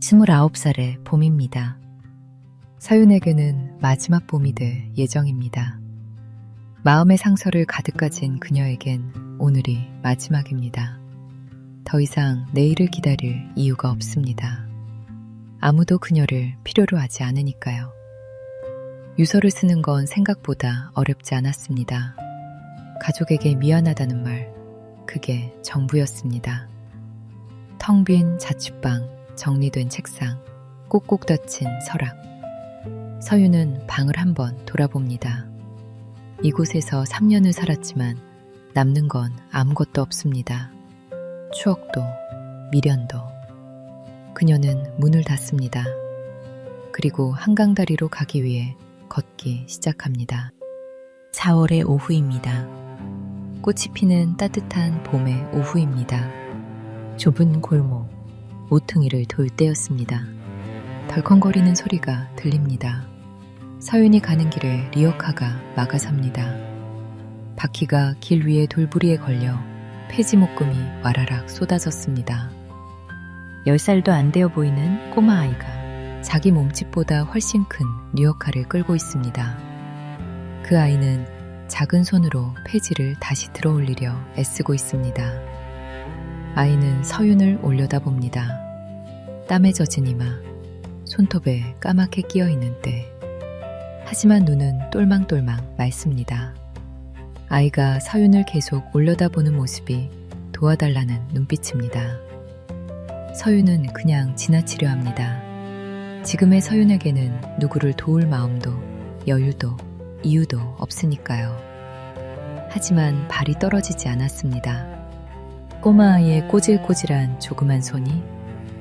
29살의 봄입니다. 서윤에게는 마지막 봄이 될 예정입니다. 마음의 상처를 가득 가진 그녀에겐 오늘이 마지막입니다. 더 이상 내일을 기다릴 이유가 없습니다. 아무도 그녀를 필요로 하지 않으니까요. 유서를 쓰는 건 생각보다 어렵지 않았습니다. 가족에게 미안하다는 말, 그게 전부였습니다. 텅 빈 자취방, 정리된 책상, 꼭꼭 닫힌 서랍. 서윤은 방을 한번 돌아봅니다. 이곳에서 3년을 살았지만 남는 건 아무것도 없습니다. 추억도, 미련도. 그녀는 문을 닫습니다. 그리고 한강다리로 가기 위해 걷기 시작합니다. 4월의 오후입니다. 꽃이 피는 따뜻한 봄의 오후입니다. 좁은 골목, 모퉁이를 돌 때였습니다. 덜컹거리는 소리가 들립니다. 서윤이 가는 길에 리어카가 막아섭니다. 바퀴가 길 위에 돌부리에 걸려 폐지 목금이 와라락 쏟아졌습니다. 10살도 안 되어 보이는 꼬마 아이가 자기 몸집보다 훨씬 큰 리어카를 끌고 있습니다. 그 아이는 작은 손으로 폐지를 다시 들어 올리려 애쓰고 있습니다. 아이는 서윤을 올려다봅니다. 땀에 젖은 이마, 손톱에 까맣게 끼어있는 때. 하지만 눈은 똘망똘망 맑습니다. 아이가 서윤을 계속 올려다보는 모습이 도와달라는 눈빛입니다. 서윤은 그냥 지나치려 합니다. 지금의 서윤에게는 누구를 도울 마음도 여유도 이유도 없으니까요. 하지만 발이 떨어지지 않았습니다. 꼬마 아이의 꼬질꼬질한 조그만 손이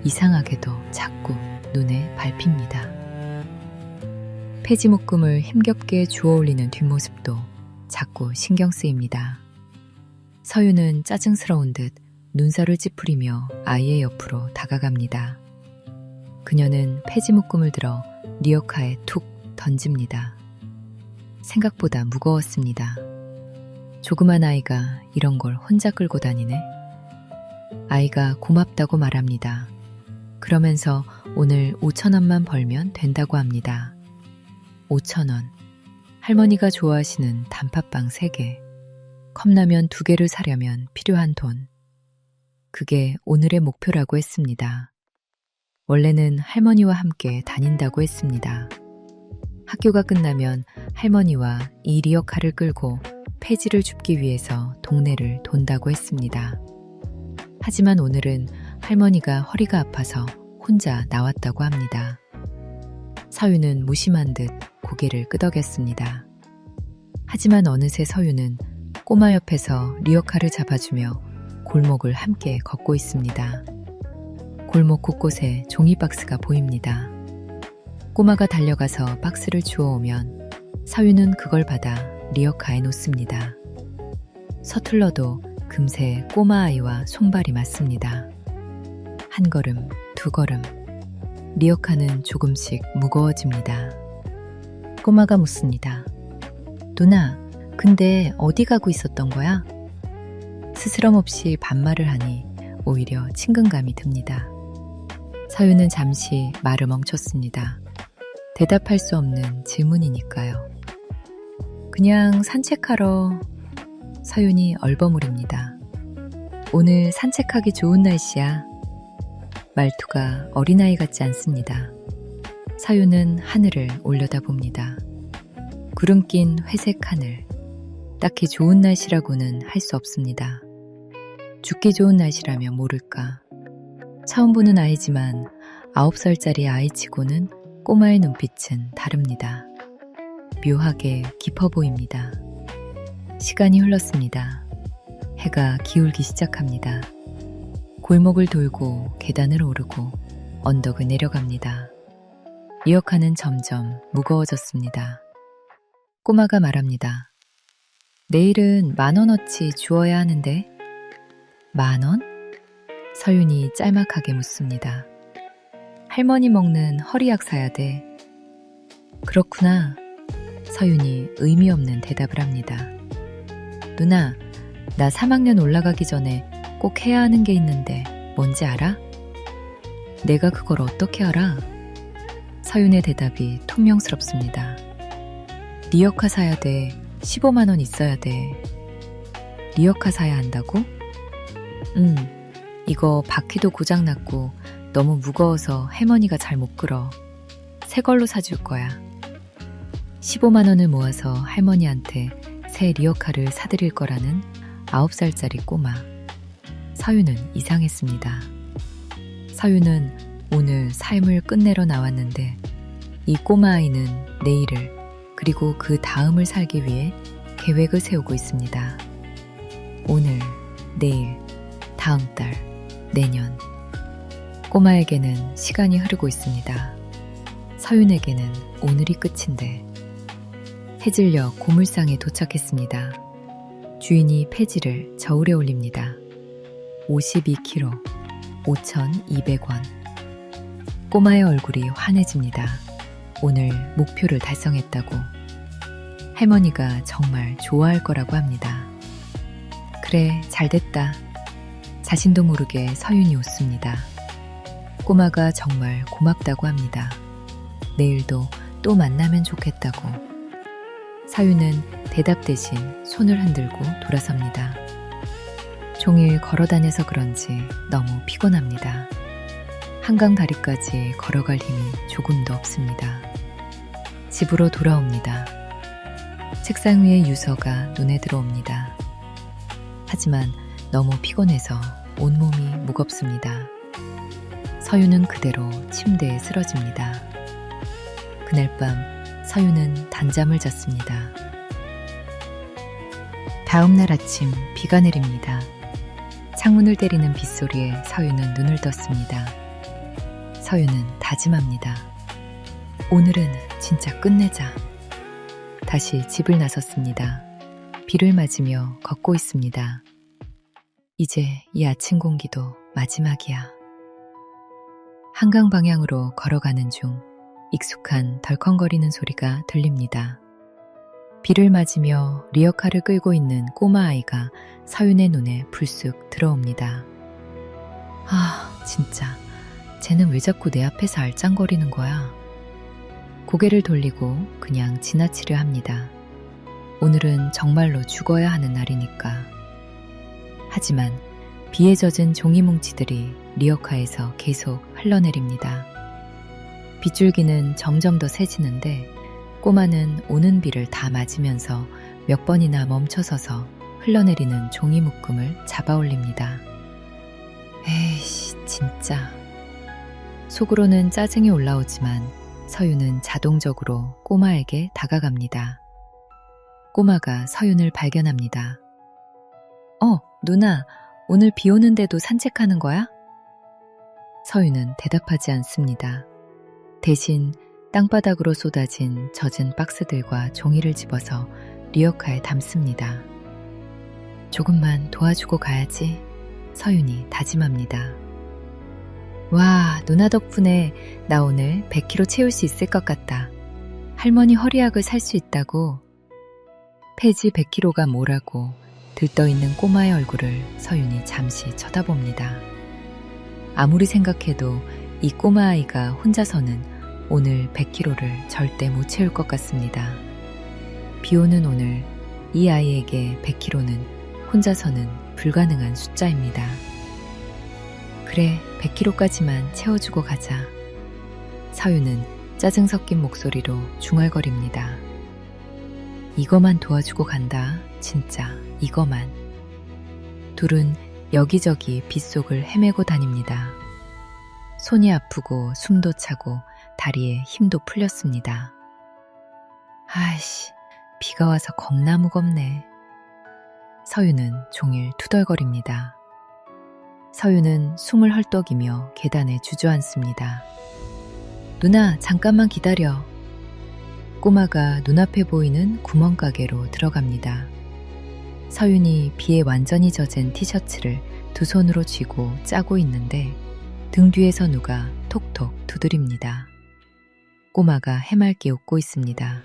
이상하게도 자꾸 눈에 밟힙니다. 폐지 묶음을 힘겹게 주워 올리는 뒷모습도 자꾸 신경 쓰입니다. 서윤은 짜증스러운 듯 눈살을 찌푸리며 아이의 옆으로 다가갑니다. 그녀는 폐지 묶음을 들어 리어카에 툭 던집니다. 생각보다 무거웠습니다. 조그만 아이가 이런 걸 혼자 끌고 다니네? 아이가 고맙다고 말합니다. 그러면서 오늘 5,000원만 벌면 된다고 합니다. 5,000원. 할머니가 좋아하시는 단팥빵 3개, 컵라면 2개를 사려면 필요한 돈. 그게 오늘의 목표라고 했습니다. 원래는 할머니와 함께 다닌다고 했습니다. 학교가 끝나면 할머니와 이 리어카를 끌고 폐지를 줍기 위해서 동네를 돈다고 했습니다. 하지만 오늘은 할머니가 허리가 아파서 혼자 나왔다고 합니다. 서윤은 무심한 듯 고개를 끄덕였습니다. 하지만 어느새 서윤은 꼬마 옆에서 리어카를 잡아주며 골목을 함께 걷고 있습니다. 골목 곳곳에 종이박스가 보입니다. 꼬마가 달려가서 박스를 주워오면 서윤은 그걸 받아 리어카에 놓습니다. 서툴러도 금세 꼬마 아이와 손발이 맞습니다. 한 걸음, 두 걸음. 리어카는 조금씩 무거워집니다. 꼬마가 묻습니다. 누나, 근데 어디 가고 있었던 거야? 스스럼 없이 반말을 하니 오히려 친근감이 듭니다. 서윤은 잠시 말을 멈췄습니다. 대답할 수 없는 질문이니까요. 그냥 산책하러. 서윤이 얼버무립니다. 오늘 산책하기 좋은 날씨야. 말투가 어린아이 같지 않습니다. 서윤은 하늘을 올려다봅니다. 구름 낀 회색 하늘. 딱히 좋은 날씨라고는 할 수 없습니다. 죽기 좋은 날씨라면 모를까. 처음 보는 아이지만 9살짜리 아이치고는 꼬마의 눈빛은 다릅니다. 묘하게 깊어 보입니다. 시간이 흘렀습니다. 해가 기울기 시작합니다. 골목을 돌고 계단을 오르고 언덕을 내려갑니다. 리어카는 점점 무거워졌습니다. 꼬마가 말합니다. 내일은 10,000원어치 주어야 하는데. 10,000원? 서윤이 짤막하게 묻습니다. 할머니 먹는 허리약 사야 돼. 그렇구나. 서윤이 의미 없는 대답을 합니다. 누나, 나 3학년 올라가기 전에 꼭 해야 하는 게 있는데 뭔지 알아? 내가 그걸 어떻게 알아? 서윤의 대답이 퉁명스럽습니다. 리어카 사야 돼. 15만 원 있어야 돼. 리어카 사야 한다고? 이거 바퀴도 고장났고 너무 무거워서 할머니가 잘 못 끌어. 새 걸로 사줄 거야. 15만 원을 모아서 할머니한테 새 리어카를 사드릴 거라는 9살짜리 꼬마. 서윤은 이상했습니다. 서윤은 오늘 삶을 끝내러 나왔는데 이 꼬마아이는 내일을 그리고 그 다음을 살기 위해 계획을 세우고 있습니다. 오늘, 내일, 다음 달, 내년. 꼬마에게는 시간이 흐르고 있습니다. 서윤에게는 오늘이 끝인데. 해질녘 고물상에 도착했습니다. 주인이 폐지를 저울에 올립니다. 52kg, 5,200원. 꼬마의 얼굴이 환해집니다. 오늘 목표를 달성했다고. 할머니가 정말 좋아할 거라고 합니다. 그래, 잘됐다. 자신도 모르게 서윤이 웃습니다. 꼬마가 정말 고맙다고 합니다. 내일도 또 만나면 좋겠다고. 서윤은 대답 대신 손을 흔들고 돌아섭니다. 종일 걸어 다녀서 그런지 너무 피곤합니다. 한강 다리까지 걸어갈 힘이 조금도 없습니다. 집으로 돌아옵니다. 책상 위에 유서가 눈에 들어옵니다. 하지만 너무 피곤해서 온몸이 무겁습니다. 서윤은 그대로 침대에 쓰러집니다. 그날 밤 서윤은 단잠을 잤습니다. 다음 날 아침 비가 내립니다. 창문을 때리는 빗소리에 서윤은 눈을 떴습니다. 서윤은 다짐합니다. 오늘은 진짜 끝내자. 다시 집을 나섰습니다. 비를 맞으며 걷고 있습니다. 이제 이 아침 공기도 마지막이야. 한강 방향으로 걸어가는 중 익숙한 덜컹거리는 소리가 들립니다. 비를 맞으며 리어카를 끌고 있는 꼬마아이가 서윤의 눈에 불쑥 들어옵니다. 아, 진짜. 쟤는 왜 자꾸 내 앞에서 알짱거리는 거야? 고개를 돌리고 그냥 지나치려 합니다. 오늘은 정말로 죽어야 하는 날이니까. 하지만 비에 젖은 종이 뭉치들이 리어카에서 계속 흘러내립니다. 빗줄기는 점점 더 세지는데 꼬마는 오는 비를 다 맞으면서 몇 번이나 멈춰서서 흘러내리는 종이 묶음을 잡아 올립니다. 에이씨, 진짜. 속으로는 짜증이 올라오지만 서윤은 자동적으로 꼬마에게 다가갑니다. 꼬마가 서윤을 발견합니다. 누나, 오늘 비 오는데도 산책하는 거야? 서윤은 대답하지 않습니다. 대신 땅바닥으로 쏟아진 젖은 박스들과 종이를 집어서 리어카에 담습니다. 조금만 도와주고 가야지. 서윤이 다짐합니다. 와, 누나 덕분에 나 오늘 100kg 채울 수 있을 것 같다. 할머니 허리약을 살 수 있다고. 폐지 100kg가 뭐라고 들떠있는 꼬마의 얼굴을 서윤이 잠시 쳐다봅니다. 아무리 생각해도 이 꼬마아이가 혼자서는 오늘 100kg를 절대 못 채울 것 같습니다. 비 오는 오늘 이 아이에게 100kg는 혼자서는 불가능한 숫자입니다. 그래, 100kg까지만 채워주고 가자. 서윤은 짜증 섞인 목소리로 중얼거립니다. 이거만 도와주고 간다. 진짜 이거만. 둘은 여기저기 빗속을 헤매고 다닙니다. 손이 아프고 숨도 차고 다리에 힘도 풀렸습니다. 아이씨, 비가 와서 겁나 무겁네. 서윤은 종일 투덜거립니다. 서윤은 숨을 헐떡이며 계단에 주저앉습니다. 누나, 잠깐만 기다려. 꼬마가 눈앞에 보이는 구멍가게로 들어갑니다. 서윤이 비에 완전히 젖은 티셔츠를 두 손으로 쥐고 짜고 있는데 등 뒤에서 누가 톡톡 두드립니다. 꼬마가 해맑게 웃고 있습니다.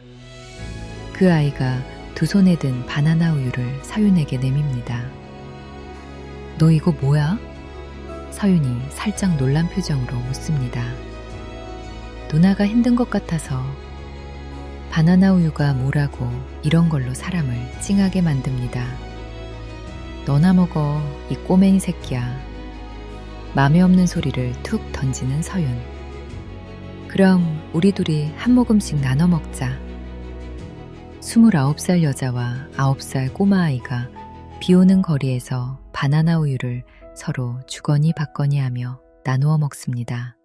그 아이가 두 손에 든 바나나 우유를 서윤에게 내밉니다. 너 이거 뭐야? 서윤이 살짝 놀란 표정으로 묻습니다. 누나가 힘든 것 같아서. 바나나 우유가 뭐라고 이런 걸로 사람을 찡하게 만듭니다. 너나 먹어, 이 꼬맹이 새끼야. 맘에 없는 소리를 툭 던지는 서윤. 그럼 우리 둘이 한 모금씩 나눠 먹자. 29살 여자와 9살 꼬마아이가 비오는 거리에서 바나나 우유를 서로 주거니 받거니 하며 나누어 먹습니다.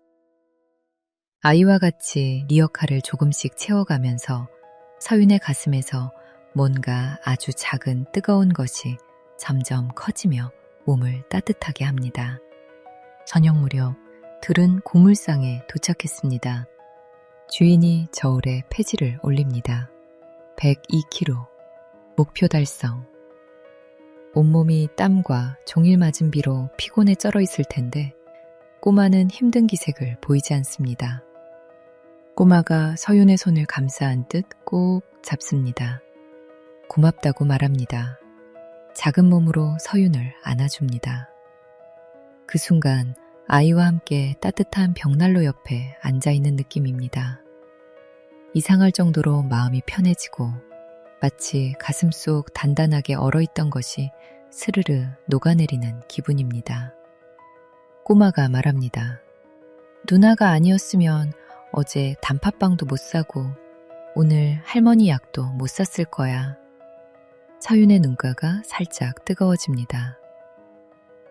아이와 같이 리어카를 조금씩 채워가면서 서윤의 가슴에서 뭔가 아주 작은 뜨거운 것이 점점 커지며 몸을 따뜻하게 합니다. 저녁 무렵 들은 고물상에 도착했습니다. 주인이 저울에 폐지를 올립니다. 102kg. 목표 달성. 온몸이 땀과 종일 맞은 비로 피곤에 쩔어 있을 텐데 꼬마는 힘든 기색을 보이지 않습니다. 꼬마가 서윤의 손을 감싸한 듯 꼭 잡습니다. 고맙다고 말합니다. 작은 몸으로 서윤을 안아줍니다. 그 순간 아이와 함께 따뜻한 벽난로 옆에 앉아있는 느낌입니다. 이상할 정도로 마음이 편해지고 마치 가슴속 단단하게 얼어있던 것이 스르르 녹아내리는 기분입니다. 꼬마가 말합니다. 누나가 아니었으면 어제 단팥빵도 못 사고 오늘 할머니 약도 못 샀을 거야. 서윤의 눈가가 살짝 뜨거워집니다.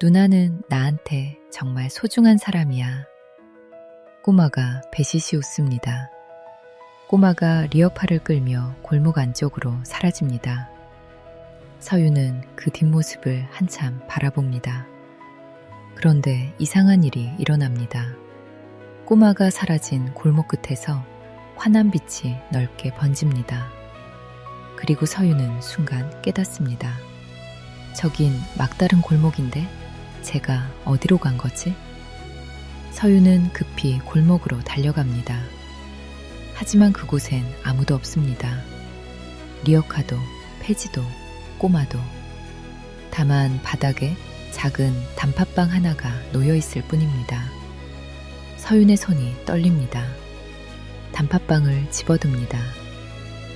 누나는 나한테 정말 소중한 사람이야. 꼬마가 배시시 웃습니다. 꼬마가 리어카를 끌며 골목 안쪽으로 사라집니다. 서윤은 그 뒷모습을 한참 바라봅니다. 그런데 이상한 일이 일어납니다. 꼬마가 사라진 골목 끝에서 환한 빛이 넓게 번집니다. 그리고 서윤은 순간 깨닫습니다. 저긴 막다른 골목인데 제가 어디로 간 거지? 서윤은 급히 골목으로 달려갑니다. 하지만 그곳엔 아무도 없습니다. 리어카도, 폐지도, 꼬마도. 다만 바닥에 작은 단팥빵 하나가 놓여 있을 뿐입니다. 서윤의 손이 떨립니다. 단팥빵을 집어듭니다.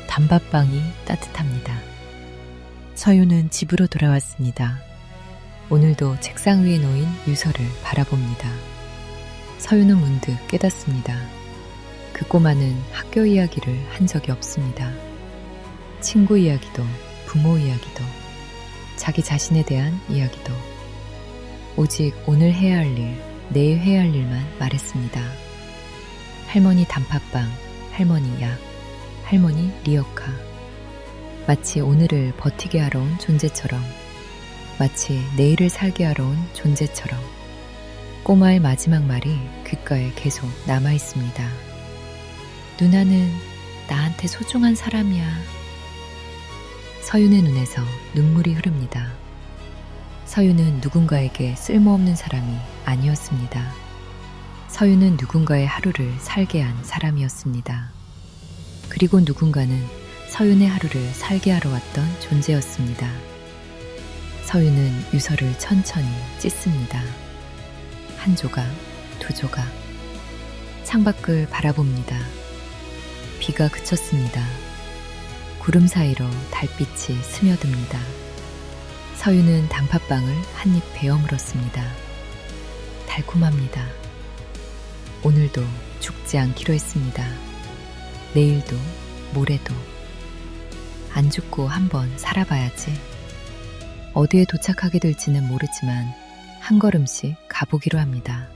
단팥빵이 따뜻합니다. 서윤은 집으로 돌아왔습니다. 오늘도 책상 위에 놓인 유서를 바라봅니다. 서윤은 문득 깨닫습니다. 그 꼬마는 학교 이야기를 한 적이 없습니다. 친구 이야기도, 부모 이야기도, 자기 자신에 대한 이야기도. 오직 오늘 해야 할 일, 내일 해야 할 일만 말했습니다. 할머니 단팥빵, 할머니 약, 할머니 리어카. 마치 오늘을 버티게 하러 온 존재처럼, 마치 내일을 살게 하러 온 존재처럼 꼬마의 마지막 말이 귓가에 계속 남아있습니다. 누나는 나한테 소중한 사람이야. 서윤의 눈에서 눈물이 흐릅니다. 서윤은 누군가에게 쓸모없는 사람이 아니었습니다. 서윤은 누군가의 하루를 살게 한 사람이었습니다. 그리고 누군가는 서윤의 하루를 살게 하러 왔던 존재였습니다. 서윤은 유서를 천천히 찢습니다. 한 조각, 두 조각. 창밖을 바라봅니다. 비가 그쳤습니다. 구름 사이로 달빛이 스며듭니다. 서윤은 단팥빵을 한 입 베어 물었습니다. 달콤합니다. 오늘도 죽지 않기로 했습니다. 내일도, 모레도. 안 죽고 한번 살아봐야지. 어디에 도착하게 될지는 모르지만 한 걸음씩 가보기로 합니다.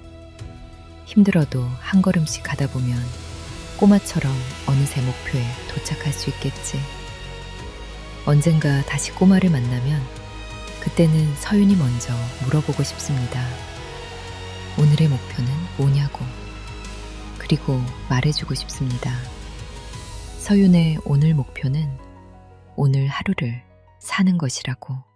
힘들어도 한 걸음씩 가다 보면 꼬마처럼 어느새 목표에 도착할 수 있겠지. 언젠가 다시 꼬마를 만나면 그때는 서윤이 먼저 물어보고 싶습니다. 오늘의 목표는 뭐냐고. 그리고 말해주고 싶습니다. 서윤의 오늘 목표는 오늘 하루를 사는 것이라고.